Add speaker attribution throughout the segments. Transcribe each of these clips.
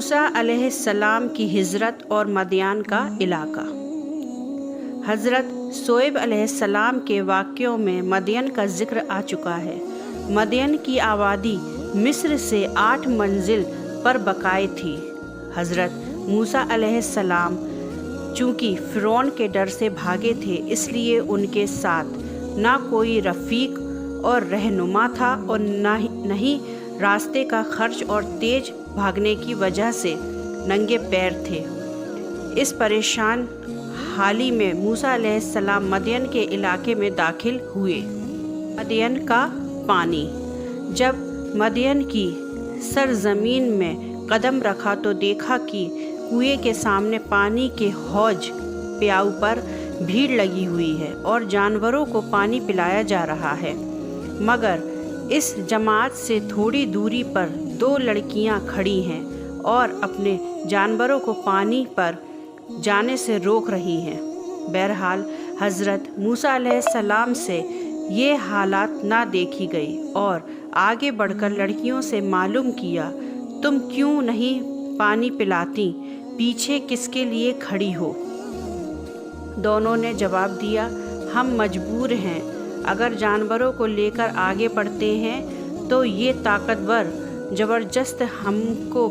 Speaker 1: موسیٰ علیہ السلام کی ہجرت اور مدین کا علاقہ۔ حضرت شعیب علیہ السلام کے واقعوں میں مدین کا ذکر آ چکا ہے۔ مدین کی آبادی مصر سے 8 منزل پر بقائے تھی۔ حضرت موسیٰ علیہ السلام چونکہ فرعون کے ڈر سے بھاگے تھے، اس لیے ان کے ساتھ نہ کوئی رفیق اور رہنما تھا اور نہ ہی راستے کا خرچ، اور تیز بھاگنے کی وجہ سے ننگے پیر تھے۔ اس پریشان حالی میں موسیٰ علیہ السلام مدین کے علاقے میں داخل ہوئے۔ مدین کا پانی۔ جب مدین کی سرزمین میں قدم رکھا تو دیکھا کہ کنویں کے سامنے پانی کے حوض پیاؤ پر بھیڑ لگی ہوئی ہے اور جانوروں کو پانی پلایا جا رہا ہے، مگر اس جماعت سے تھوڑی دوری پر 2 لڑکیاں کھڑی ہیں اور اپنے جانوروں کو پانی پر جانے سے روک رہی ہیں۔ بہرحال حضرت موسیٰ علیہ السلام سے یہ حالات نہ دیکھی گئی اور آگے بڑھ کر لڑکیوں سے معلوم کیا، تم کیوں نہیں پانی پلاتی؟ پیچھے کس کے لیے کھڑی ہو؟ دونوں نے جواب دیا، ہم مجبور ہیں، اگر جانوروں کو لے کر آگے بڑھتے ہیں تو یہ طاقتور زبردست ہم کو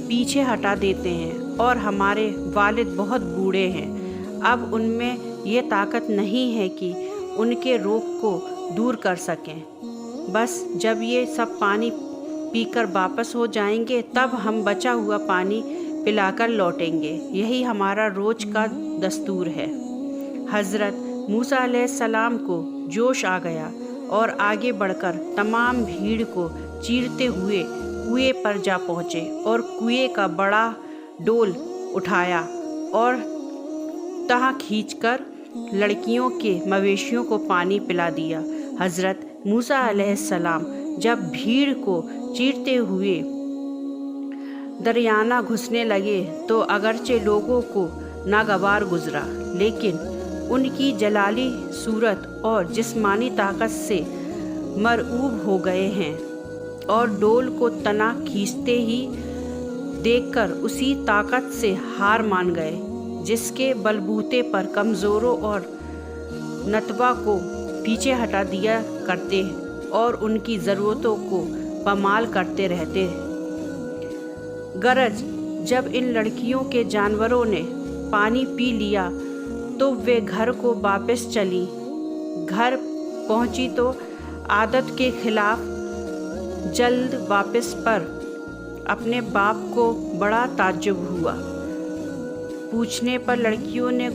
Speaker 1: پیچھے ہٹا دیتے ہیں، اور ہمارے والد بہت بوڑھے ہیں، اب ان میں یہ طاقت نہیں ہے کہ ان کے روگ کو دور کر سکیں۔ بس جب یہ سب پانی پی کر واپس ہو جائیں گے تب ہم بچا ہوا پانی پلا کر لوٹیں گے، یہی ہمارا روز کا دستور ہے۔ حضرت موسیٰ علیہ السلام کو جوش آ گیا اور آگے بڑھ کر تمام بھیڑ کو چیرتے ہوئے کنویں پر جا پہنچے اور کنویں کا بڑا ڈول اٹھایا اور تہا کھینچ کر لڑکیوں کے مویشیوں کو پانی پلا دیا۔ حضرت موسیٰ علیہ السلام جب بھیڑ کو چیرتے ہوئے دریانہ گھسنے لگے تو اگرچہ لوگوں کو ناگوار گزرا، لیکن ان کی جلالی صورت اور جسمانی طاقت سے مرعوب ہو گئے ہیں اور ڈول کو تنا کھینچتے ہی دیکھ کر اسی طاقت سے ہار مان گئے جس کے بلبوتے پر کمزوروں اور نتوا کو پیچھے ہٹا دیا کرتے اور ان کی ضرورتوں کو پامال کرتے رہتے۔ غرض جب ان لڑکیوں کے جانوروں نے پانی پی لیا تو وہ گھر کو واپس چلی۔ گھر پہنچی تو عادت کے خلاف جلد واپس پر اپنے باپ کو بڑا تعجب ہوا۔ پوچھنے پر لڑکیوں نے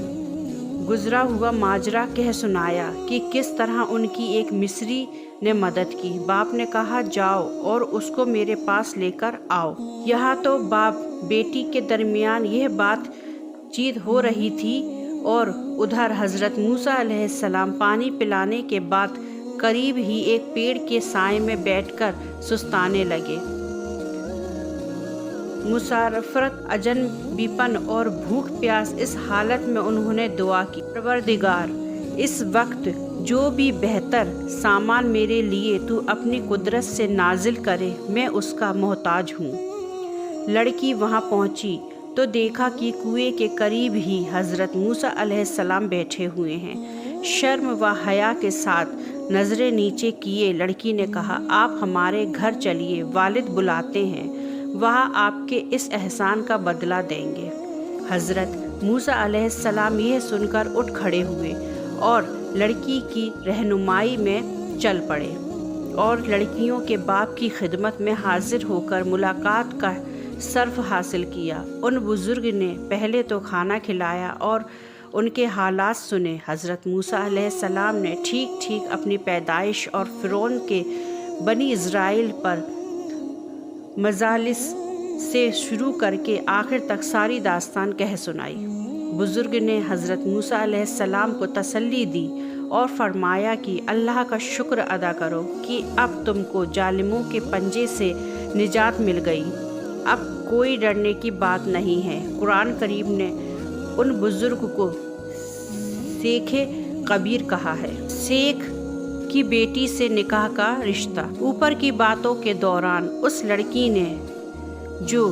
Speaker 1: گزرا ہوا ماجرا کہہ سنایا کہ کس طرح ان کی ایک مصری نے مدد کی۔ باپ نے کہا، جاؤ اور اس کو میرے پاس لے کر آؤ۔ یہاں تو باپ بیٹی کے درمیان یہ بات چیت ہو رہی تھی اور ادھر حضرت موسیٰ علیہ السلام پانی پلانے کے بعد قریب ہی ایک پیڑ کے سائے میں بیٹھ کر سستانے لگے۔ مسافرت، اجنبی پن اور بھوک پیاس، اس حالت میں انہوں نے دعا کی، پروردگار، اس وقت جو بھی بہتر سامان میرے لیے تو اپنی قدرت سے نازل کرے، میں اس کا محتاج ہوں۔ لڑکی وہاں پہنچی تو دیکھا کہ کنویں کے قریب ہی حضرت موسیٰ علیہ السلام بیٹھے ہوئے ہیں۔ شرم و حیا کے ساتھ نظریں نیچے کیے لڑکی نے کہا، آپ ہمارے گھر چلیے، والد بلاتے ہیں، وہاں آپ کے اس احسان کا بدلہ دیں گے۔ حضرت موسیٰ علیہ السلام یہ سن کر اٹھ کھڑے ہوئے اور لڑکی کی رہنمائی میں چل پڑے اور لڑکیوں کے باپ کی خدمت میں حاضر ہو کر ملاقات کا شرف حاصل کیا۔ ان بزرگ نے پہلے تو کھانا کھلایا اور ان کے حالات سنے۔ حضرت موسیٰ علیہ السلام نے ٹھیک ٹھیک اپنی پیدائش اور فرعون کے بنی اسرائیل پر مجالس سے شروع کر کے آخر تک ساری داستان کہہ سنائی۔ بزرگ نے حضرت موسیٰ علیہ السلام کو تسلی دی اور فرمایا کہ اللہ کا شکر ادا کرو کہ اب تم کو ظالموں کے پنجے سے نجات مل گئی، اب کوئی ڈرنے کی بات نہیں ہے۔ قرآن کریم نے ان بزرگ کو شیخ کبیر کہا ہے۔ شیخ کی بیٹی سے نکاح کا رشتہ۔ اوپر کی باتوں کے دوران اس لڑکی نے جو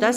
Speaker 1: 10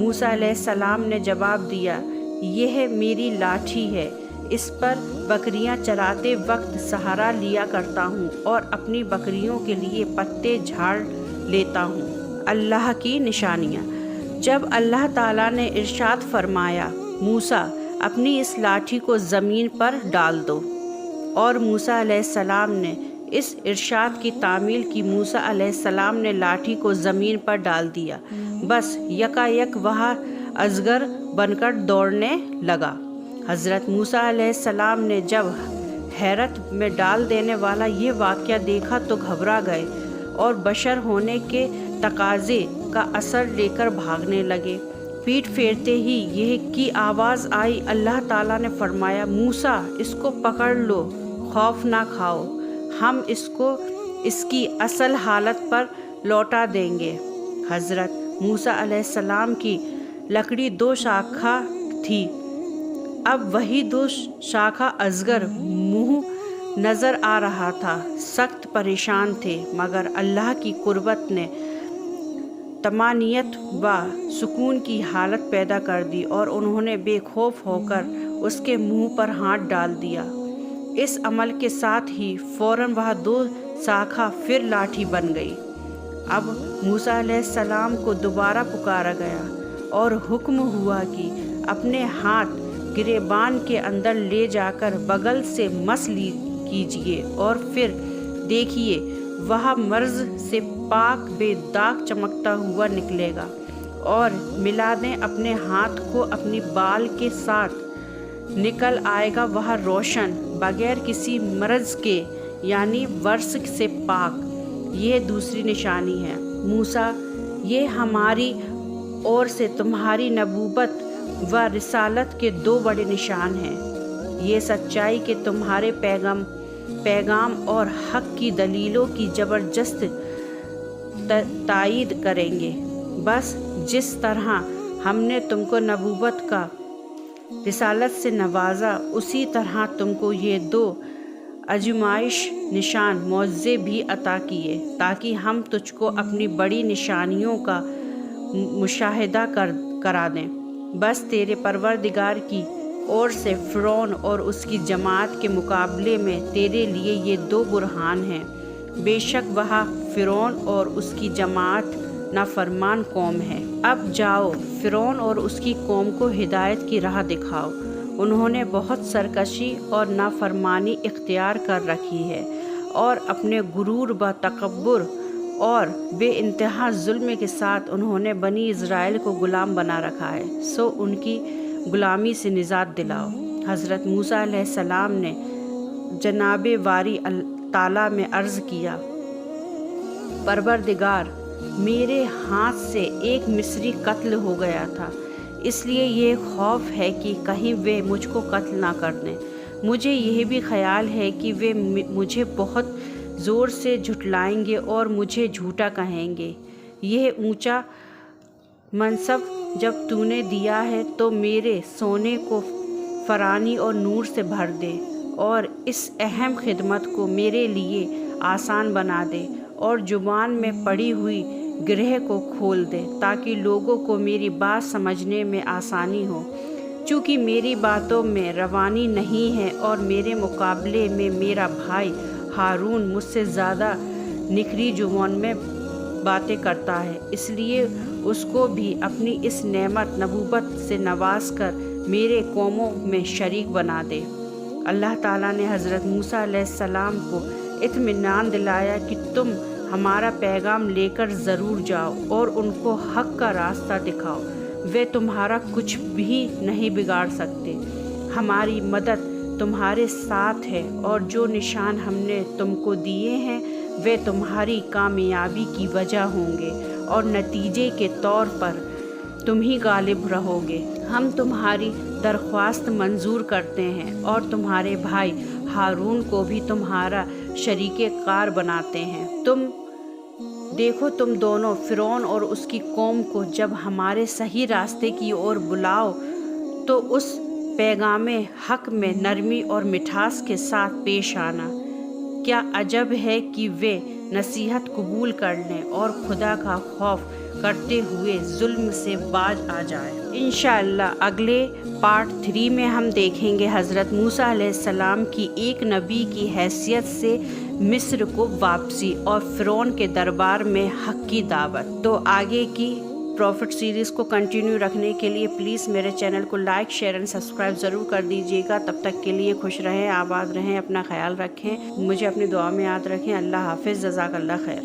Speaker 1: موسیٰ علیہ السلام نے جواب دیا، یہ میری لاٹھی ہے، اس پر بکریاں چراتے وقت سہارا لیا کرتا ہوں اور اپنی بکریوں کے لیے پتے جھاڑ لیتا ہوں۔ اللہ کی نشانیاں۔ جب اللہ تعالیٰ نے ارشاد فرمایا، موسیٰ اپنی اس لاٹھی کو زمین پر ڈال دو، اور موسیٰ علیہ السلام نے اس ارشاد کی تعمیل کی۔ موسیٰ علیہ السلام نے لاٹھی کو زمین پر ڈال دیا، بس یکایک وہاں اجگر بن کر دوڑنے لگا۔ حضرت موسیٰ علیہ السلام نے جب حیرت میں ڈال دینے والا یہ واقعہ دیکھا تو گھبرا گئے اور بشر ہونے کے تقاضے کا اثر لے کر بھاگنے لگے۔ پیٹھ پھیرتے ہی یہ کی آواز آئی، اللہ تعالیٰ نے فرمایا، موسیٰ اس کو پکڑ لو، خوف نہ کھاؤ، ہم اس کو اس کی اصل حالت پر لوٹا دیں گے۔ حضرت موسیٰ علیہ السلام کی لکڑی 2 شاخہ تھی، اب وہی 2 شاخہ اجگر منہ نظر آ رہا تھا۔ سخت پریشان تھے، مگر اللہ کی قربت نے طمانینت و سکون کی حالت پیدا کر دی اور انہوں نے بے خوف ہو کر اس کے منہ پر ہاتھ ڈال دیا۔ اس عمل کے ساتھ ہی فوراً وہ 2 شاخہ پھر لاٹھی بن گئی۔ اب موسیٰ علیہ السلام کو دوبارہ پکارا گیا اور حکم ہوا کہ اپنے ہاتھ گریبان کے اندر لے جا کر بغل سے مس کیجیے اور پھر دیکھیے وہ مرض سے پاک بے داغ چمکتا ہوا نکلے گا، اور ملا دیں اپنے ہاتھ کو اپنی بال کے ساتھ نکل آئے گا وہ روشن، بغیر کسی مرض کے، یعنی ورس سے پاک۔ یہ دوسری نشانی ہے۔ موسیٰ، یہ ہماری اور سے تمہاری نبوت و رسالت کے 2 بڑے نشان ہیں۔ یہ سچائی کہ تمہارے پیغام اور حق کی دلیلوں کی زبردست تائید کریں گے۔ بس جس طرح ہم نے تم کو نبوت کا رسالت سے نوازا، اسی طرح تم کو یہ 2 آزمائش نشان معجزے بھی عطا کیے، تاکہ ہم تجھ کو اپنی بڑی نشانیوں کا مشاہدہ کرا دیں۔ بس تیرے پروردگار کی اور سے فرعون اور اس کی جماعت کے مقابلے میں تیرے لیے یہ 2 برہان ہیں۔ بے شک وہ فرعون اور اس کی جماعت نافرمان قوم ہے۔ اب جاؤ، فرعون اور اس کی قوم کو ہدایت کی راہ دکھاؤ۔ انہوں نے بہت سرکشی اور نافرمانی اختیار کر رکھی ہے، اور اپنے غرور و تکبر اور بے انتہا ظلم کے ساتھ انہوں نے بنی اسرائیل کو غلام بنا رکھا ہے، سو ان کی غلامی سے نجات دلاؤ۔ حضرت موسیٰ علیہ السلام نے جناب باری تعالیٰ میں عرض کیا، پروردگار، میرے ہاتھ سے ایک مصری قتل ہو گیا تھا، اس لیے یہ خوف ہے کہ کہیں وہ مجھ کو قتل نہ کر دیں۔ مجھے یہ بھی خیال ہے کہ وہ مجھے بہت زور سے جھٹلائیں گے اور مجھے جھوٹا کہیں گے۔ یہ اونچا منصب جب تو نے دیا ہے تو میرے سونے کو فرانی اور نور سے بھر دے، اور اس اہم خدمت کو میرے لیے آسان بنا دے، اور زبان میں پڑی ہوئی گرہ کو کھول دے، تاکہ لوگوں کو میری بات سمجھنے میں آسانی ہو۔ چونکہ میری باتوں میں روانی نہیں ہے اور میرے مقابلے میں میرا بھائی ہارون مجھ سے زیادہ نکھری زبان میں باتیں کرتا ہے، اس لیے اس کو بھی اپنی اس نعمت نبوت سے نواز کر میرے قوموں میں شریک بنا دے۔ اللہ تعالیٰ نے حضرت موسیٰ علیہ السلام کو اطمینان دلایا کہ تم ہمارا پیغام لے کر ضرور جاؤ اور ان کو حق کا راستہ دکھاؤ، وہ تمہارا کچھ بھی نہیں بگاڑ سکتے۔ ہماری مدد تمہارے ساتھ ہے، اور جو نشان ہم نے تم کو دیے ہیں وہ تمہاری کامیابی کی وجہ ہوں گے، اور نتیجے کے طور پر تم ہی غالب رہو گے۔ ہم تمہاری درخواست منظور کرتے ہیں اور تمہارے بھائی ہارون کو بھی تمہارا شریک کار بناتے ہیں۔ تم دیکھو، تم دونوں فرعون اور اس کی قوم کو جب ہمارے صحیح راستے کی اور بلاؤ تو اس پیغام حق میں نرمی اور مٹھاس کے ساتھ پیش آنا۔ کیا عجب ہے کہ وہ نصیحت قبول کر لیں اور خدا کا خوف کرتے ہوئے ظلم سے باز آ جائے۔ انشاءاللہ اگلے پارٹ 3 میں ہم دیکھیں گے حضرت موسیٰ علیہ السلام کی ایک نبی کی حیثیت سے مصر کو واپسی اور فرعون کے دربار میں حق کی دعوت۔ تو آگے کی پروفٹ سیریز کو کنٹینیو رکھنے کے لیے پلیز میرے چینل کو لائک، شیئر اینڈ سبسکرائب ضرور کر دیجیے گا۔ تب تک کے لیے خوش رہیں، آباد رہیں، اپنا خیال رکھیں، مجھے اپنی دعا میں یاد رکھیں۔ اللہ حافظ، جزاک اللہ خیر۔